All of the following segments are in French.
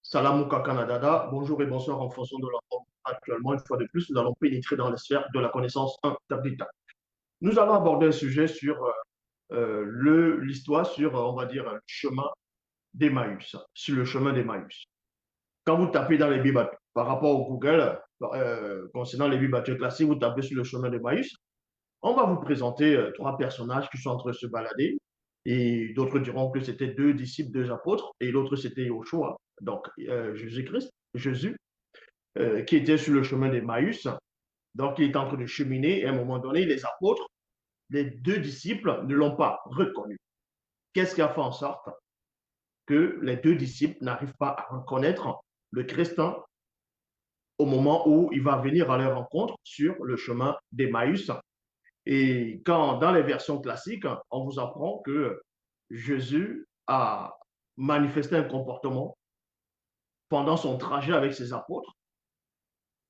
Salamouka Canada, bonjour et bonsoir en fonction de leur forme. Actuellement, une fois de plus, nous allons pénétrer dans les sphères de la connaissance 1 d'Habitat. Nous allons aborder un sujet sur l'histoire, sur, on va dire, le chemin d'Emmaüs, sur le chemin d'Emmaüs. Quand vous tapez dans les Bibles, par rapport au Google, concernant les Bibles classiques, vous tapez sur le chemin d'Emmaüs, on va vous présenter trois personnages qui sont en train de se balader. Et d'autres diront que c'était deux disciples, deux apôtres, et l'autre c'était Yoshua, donc Jésus-Christ, Jésus, qui était sur le chemin d'Emmaüs. Donc, il est en train de cheminer et à un moment donné, les apôtres, les deux disciples ne l'ont pas reconnu. Qu'est-ce qui a fait en sorte que les deux disciples n'arrivent pas à reconnaître le Christ au moment où il va venir à leur rencontre sur le chemin d'Emmaüs? Et quand dans les versions classiques, on vous apprend que Jésus a manifesté un comportement pendant son trajet avec ses apôtres,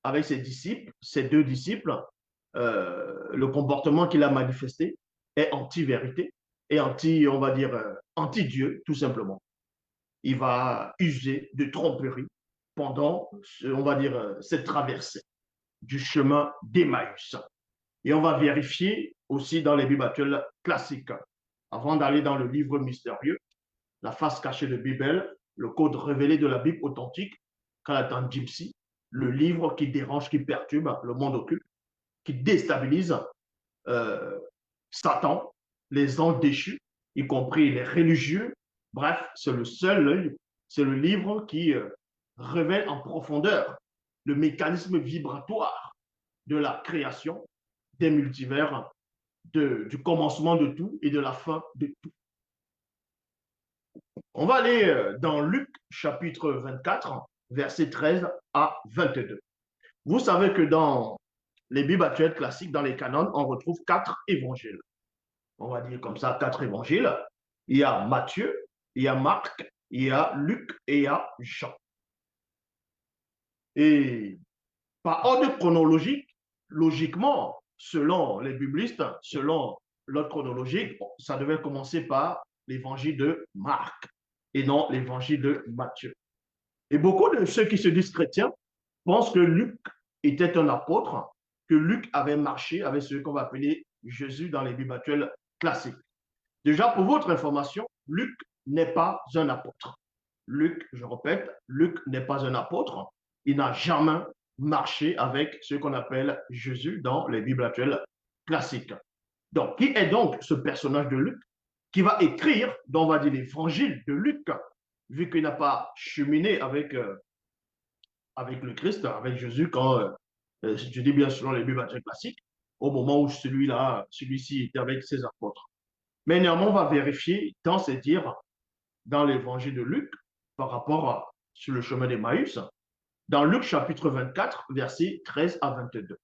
avec ses disciples, ses deux disciples, le comportement qu'il a manifesté est anti-vérité et anti, on va dire, anti-Dieu, tout simplement. Il va user de tromperie pendant, on va dire, cette traversée du chemin d'Emmaüs. Et on va vérifier aussi dans les Bibles actuelles classiques. Avant d'aller dans le livre mystérieux, la face cachée de Bible, le code révélé de la Bible authentique, Kalatan Gypsy, le livre qui dérange, qui perturbe le monde occulte, qui déstabilise Satan, les anges déchus, y compris les religieux. Bref, c'est le seul, c'est le livre qui révèle en profondeur le mécanisme vibratoire de la création, des multivers, du commencement de tout et de la fin de tout. On va aller dans Luc chapitre 24, versets 13 à 22. Vous savez que dans les Bibles actuelles classiques, dans les canons, on retrouve quatre évangiles. On va dire comme ça, quatre évangiles. Il y a Matthieu, il y a Marc, il y a Luc et il y a Jean. Et par ordre chronologique, logiquement, selon les biblistes, selon l'ordre chronologique, ça devait commencer par l'évangile de Marc et non l'évangile de Matthieu. Et beaucoup de ceux qui se disent chrétiens pensent que Luc était un apôtre, que Luc avait marché avec ce qu'on va appeler Jésus dans les Bibles actuelles classiques. Déjà, pour votre information, Luc n'est pas un apôtre. Luc, je répète, Luc n'est pas un apôtre. Il n'a jamais marché avec ce qu'on appelle Jésus dans les Bibles actuelles classiques. Donc, qui est donc ce personnage de Luc qui va écrire, donc on va dire l'évangile de Luc, vu qu'il n'a pas cheminé avec le Christ, avec Jésus, quand, je dis bien selon les Bibles actuelles classiques, au moment où celui-ci était avec ses apôtres. Mais néanmoins, on va vérifier dans ces dires, dans l'évangile de Luc, par rapport sur le chemin d'Emmaüs, dans Luc chapitre 24, versets 13 à 22.